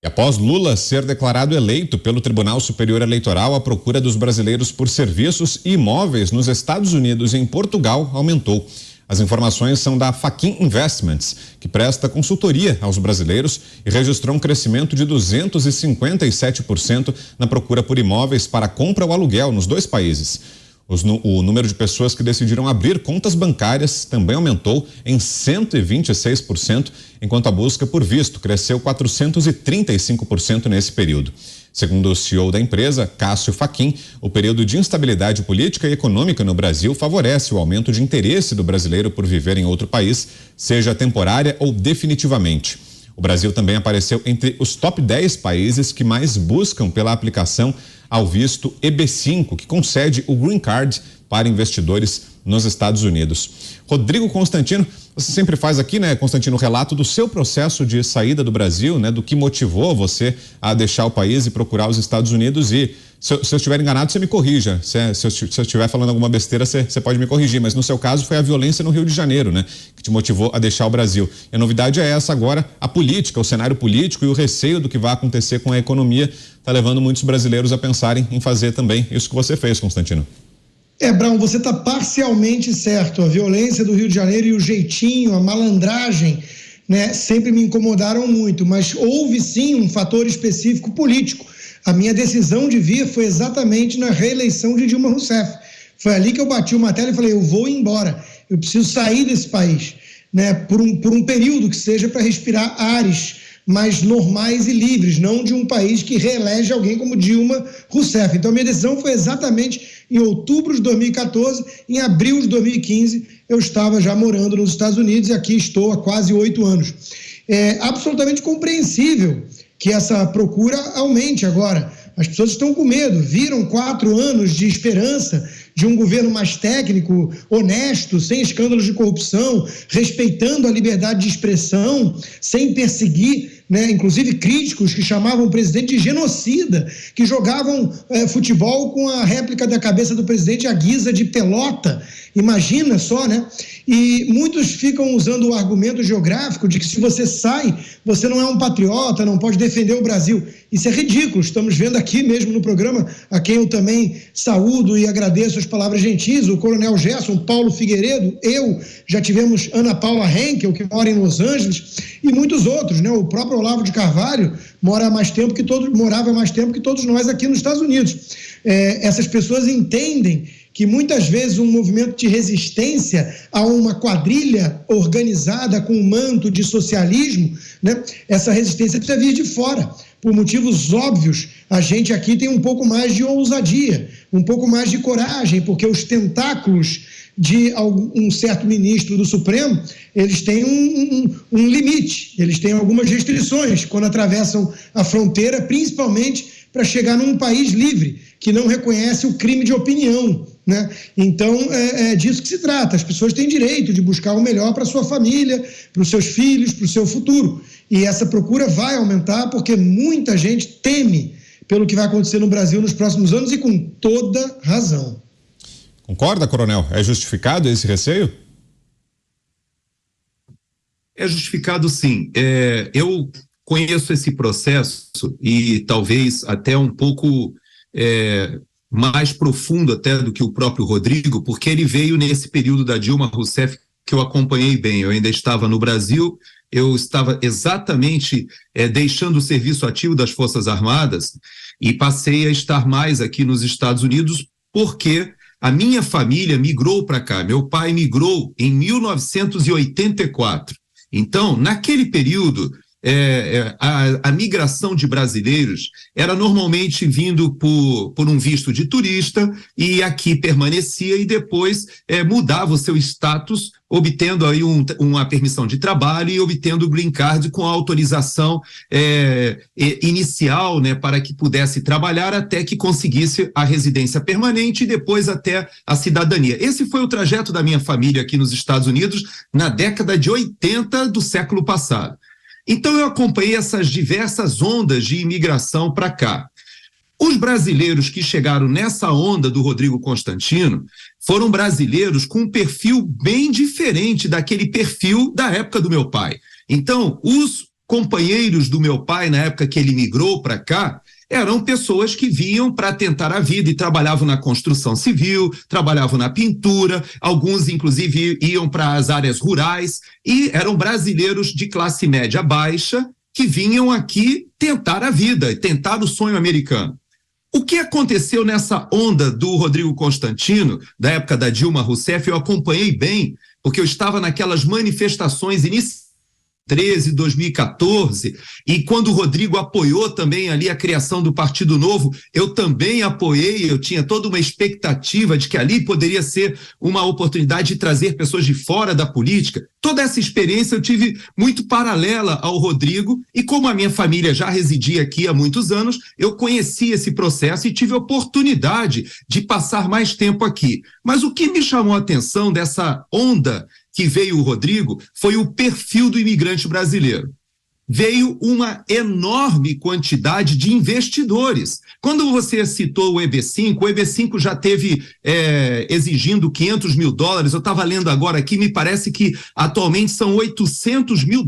E após Lula ser declarado eleito pelo Tribunal Superior Eleitoral, a procura dos brasileiros por serviços e imóveis nos Estados Unidos e em Portugal aumentou. As informações são da Faquin Investments, que presta consultoria aos brasileiros e registrou um crescimento de 257% na procura por imóveis para compra ou aluguel nos dois países. O número de pessoas que decidiram abrir contas bancárias também aumentou em 126%, enquanto a busca por visto cresceu 435% nesse período. Segundo o CEO da empresa, Cássio Faquin, o período de instabilidade política e econômica no Brasil favorece o aumento de interesse do brasileiro por viver em outro país, seja temporária ou definitivamente. O Brasil também apareceu entre os top 10 países que mais buscam pela aplicação ao visto EB5, que concede o Green Card para investidores nos Estados Unidos. Rodrigo Constantino, você sempre faz aqui, né, Constantino, o relato do seu processo de saída do Brasil, né, do que motivou você a deixar o país e procurar os Estados Unidos. E se eu estiver enganado, você me corrija. Se eu estiver falando alguma besteira, você pode me corrigir. Mas no seu caso foi a violência no Rio de Janeiro, né, que te motivou a deixar o Brasil. E a novidade é essa agora, a política, o cenário político e o receio do que vai acontecer com a economia está levando muitos brasileiros a pensarem em fazer também isso que você fez, Constantino. Brown, você está parcialmente certo. A violência do Rio de Janeiro e o jeitinho, a malandragem, né, sempre me incomodaram muito, mas houve sim um fator específico político. A minha decisão de vir foi exatamente na reeleição de Dilma Rousseff. Foi ali que eu bati o martelo e falei, eu vou embora, eu preciso sair desse país, né, por um período que seja para respirar ares mais normais e livres, não de um país que reelege alguém como Dilma Rousseff. Então, a minha decisão foi exatamente em outubro de 2014, em abril de 2015, eu estava já morando nos Estados Unidos e aqui estou há quase 8 anos. É absolutamente compreensível que essa procura aumente agora. As pessoas estão com medo, viram 4 anos de esperança de um governo mais técnico, honesto, sem escândalos de corrupção, respeitando a liberdade de expressão, sem perseguir, né, inclusive críticos que chamavam o presidente de genocida, que jogavam futebol com a réplica da cabeça do presidente à guisa de pelota. Imagina só, né? E muitos ficam usando o argumento geográfico de que se você sai, você não é um patriota, não pode defender o Brasil. Isso é ridículo. Estamos vendo aqui mesmo no programa, a quem eu também saúdo e agradeço as palavras gentis, o Coronel Gerson, Paulo Figueiredo, eu, já tivemos Ana Paula Henkel, que mora em Los Angeles, e muitos outros, né? O próprio Olavo de Carvalho morava mais tempo que todos nós aqui nos Estados Unidos. Essas pessoas entendem que muitas vezes um movimento de resistência a uma quadrilha organizada com um manto de socialismo, né, essa resistência precisa vir de fora. Por motivos óbvios, a gente aqui tem um pouco mais de ousadia, um pouco mais de coragem, porque os tentáculos de um certo ministro do Supremo, eles têm um limite, eles têm algumas restrições quando atravessam a fronteira, principalmente para chegar num país livre, que não reconhece o crime de opinião, né? Então, é disso que se trata. As pessoas têm direito de buscar o melhor para a sua família, para os seus filhos, para o seu futuro. E essa procura vai aumentar porque muita gente teme pelo que vai acontecer no Brasil nos próximos anos e com toda razão. Concorda, coronel? É justificado esse receio? É justificado, sim. Eu conheço esse processo e talvez até um pouco mais profundo até do que o próprio Rodrigo, porque ele veio nesse período da Dilma Rousseff que eu acompanhei bem. Eu ainda estava no Brasil, eu estava exatamente deixando o serviço ativo das Forças Armadas e passei a estar mais aqui nos Estados Unidos porque a minha família migrou para cá. Meu pai migrou em 1984. Então, naquele período, a migração de brasileiros era normalmente vindo por um visto de turista e aqui permanecia e depois mudava o seu status, obtendo aí uma permissão de trabalho e obtendo o Green Card com a autorização inicial, né, para que pudesse trabalhar até que conseguisse a residência permanente e depois até a cidadania. Esse foi o trajeto da minha família aqui nos Estados Unidos na década de 80 do século passado. Então eu acompanhei essas diversas ondas de imigração para cá. Os brasileiros que chegaram nessa onda do Rodrigo Constantino foram brasileiros com um perfil bem diferente daquele perfil da época do meu pai. Então, os companheiros do meu pai, na época que ele migrou para cá, eram pessoas que vinham para tentar a vida e trabalhavam na construção civil, trabalhavam na pintura, alguns inclusive iam para as áreas rurais e eram brasileiros de classe média baixa que vinham aqui tentar a vida, tentar o sonho americano. O que aconteceu nessa onda do Rodrigo Constantino, da época da Dilma Rousseff, eu acompanhei bem, porque eu estava naquelas manifestações iniciais, 2014, e quando o Rodrigo apoiou também ali a criação do Partido Novo, eu também apoiei, eu tinha toda uma expectativa de que ali poderia ser uma oportunidade de trazer pessoas de fora da política. Toda essa experiência eu tive muito paralela ao Rodrigo, e como a minha família já residia aqui há muitos anos, eu conheci esse processo e tive a oportunidade de passar mais tempo aqui. Mas o que me chamou a atenção dessa onda que veio o Rodrigo foi o perfil do imigrante brasileiro. Veio uma enorme quantidade de investidores. Quando você citou o EB5 já teve exigindo $500 mil, eu estava lendo agora aqui, me parece que atualmente são $800 mil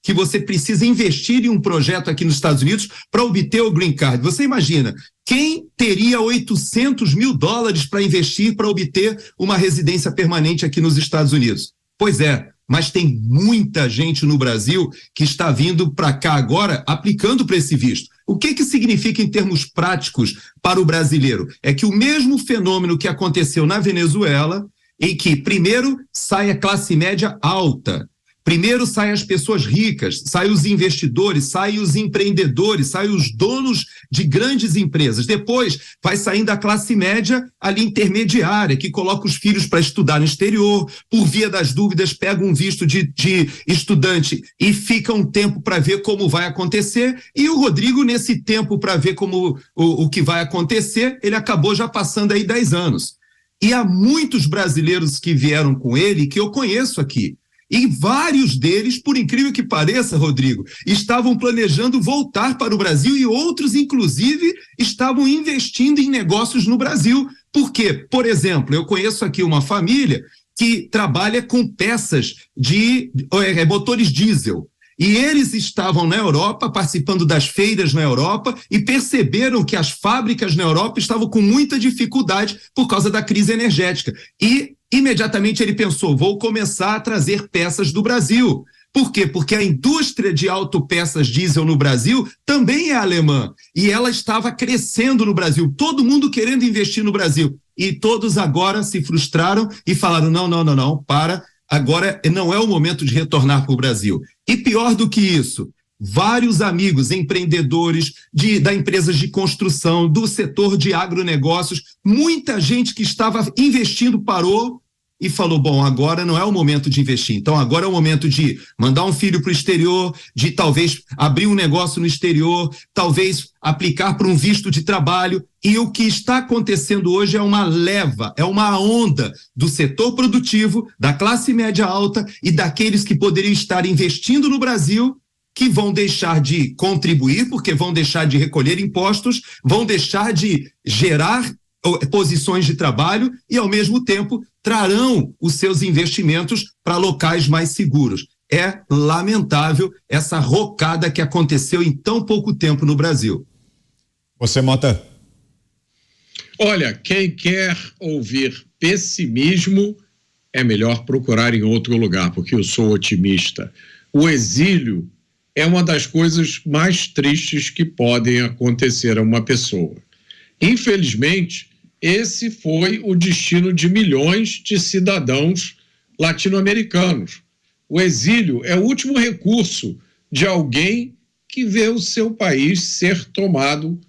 que você precisa investir em um projeto aqui nos Estados Unidos para obter o Green Card. Você imagina, quem teria $800 mil para investir para obter uma residência permanente aqui nos Estados Unidos? Pois é, mas tem muita gente no Brasil que está vindo para cá agora aplicando para esse visto. O que significa em termos práticos para o brasileiro? É que o mesmo fenômeno que aconteceu na Venezuela, em que primeiro sai a classe média alta, primeiro saem as pessoas ricas, saem os investidores, saem os empreendedores, saem os donos de grandes empresas. Depois vai saindo a classe média ali intermediária, que coloca os filhos para estudar no exterior, por via das dúvidas pega um visto de estudante e fica um tempo para ver como vai acontecer. E o Rodrigo, nesse tempo para ver como o que vai acontecer, ele acabou já passando aí 10 anos. E há muitos brasileiros que vieram com ele, que eu conheço aqui. E vários deles, por incrível que pareça, Rodrigo, estavam planejando voltar para o Brasil e outros, inclusive, estavam investindo em negócios no Brasil. Por quê? Por exemplo, eu conheço aqui uma família que trabalha com peças de motores diesel. E eles estavam na Europa, participando das feiras na Europa, e perceberam que as fábricas na Europa estavam com muita dificuldade por causa da crise energética. E imediatamente ele pensou, vou começar a trazer peças do Brasil. Por quê? Porque a indústria de autopeças diesel no Brasil também é alemã. E ela estava crescendo no Brasil, todo mundo querendo investir no Brasil. E todos agora se frustraram e falaram, não, para, agora não é o momento de retornar para o Brasil. E pior do que isso, vários amigos, empreendedores da empresas de construção, do setor de agronegócios, muita gente que estava investindo parou e falou, bom, agora não é o momento de investir, então agora é o momento de mandar um filho para o exterior, de talvez abrir um negócio no exterior, talvez aplicar para um visto de trabalho, e o que está acontecendo hoje é uma leva, é uma onda do setor produtivo, da classe média alta e daqueles que poderiam estar investindo no Brasil, que vão deixar de contribuir, porque vão deixar de recolher impostos, vão deixar de gerar posições de trabalho e, ao mesmo tempo, trarão os seus investimentos para locais mais seguros. É lamentável essa rocada que aconteceu em tão pouco tempo no Brasil. Você, Mota? Olha, quem quer ouvir pessimismo é melhor procurar em outro lugar, porque eu sou otimista. O exílio é uma das coisas mais tristes que podem acontecer a uma pessoa. Infelizmente, esse foi o destino de milhões de cidadãos latino-americanos. O exílio é o último recurso de alguém que vê o seu país ser tomado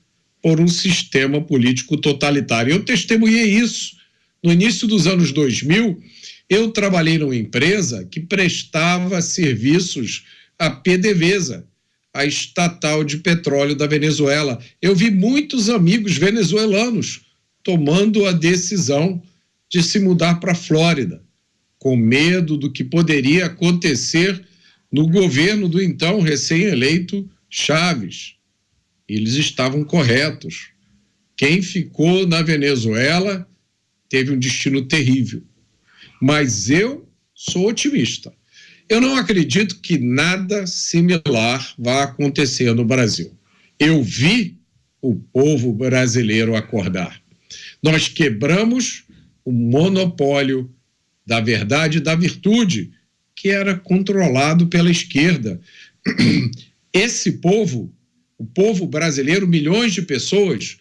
por um sistema político totalitário. Eu testemunhei isso. No início dos anos 2000, eu trabalhei numa empresa que prestava serviços à PDVSA, a estatal de petróleo da Venezuela. Eu vi muitos amigos venezuelanos tomando a decisão de se mudar para a Flórida, com medo do que poderia acontecer no governo do então recém-eleito Chávez. Eles estavam corretos. Quem ficou na Venezuela teve um destino terrível. Mas eu sou otimista. Eu não acredito que nada similar vá acontecer no Brasil. Eu vi o povo brasileiro acordar. Nós quebramos o monopólio da verdade e da virtude, que era controlado pela esquerda. Esse povo, o povo brasileiro, milhões de pessoas,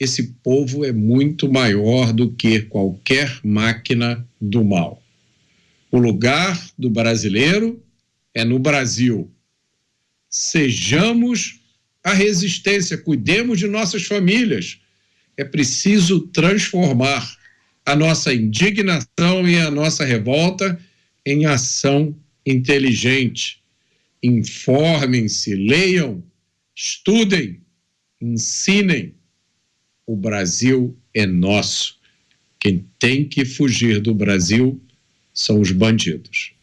esse povo é muito maior do que qualquer máquina do mal. O lugar do brasileiro é no Brasil. Sejamos a resistência, cuidemos de nossas famílias. É preciso transformar a nossa indignação e a nossa revolta em ação inteligente. Informem-se, leiam, estudem, ensinem. O Brasil é nosso. Quem tem que fugir do Brasil são os bandidos.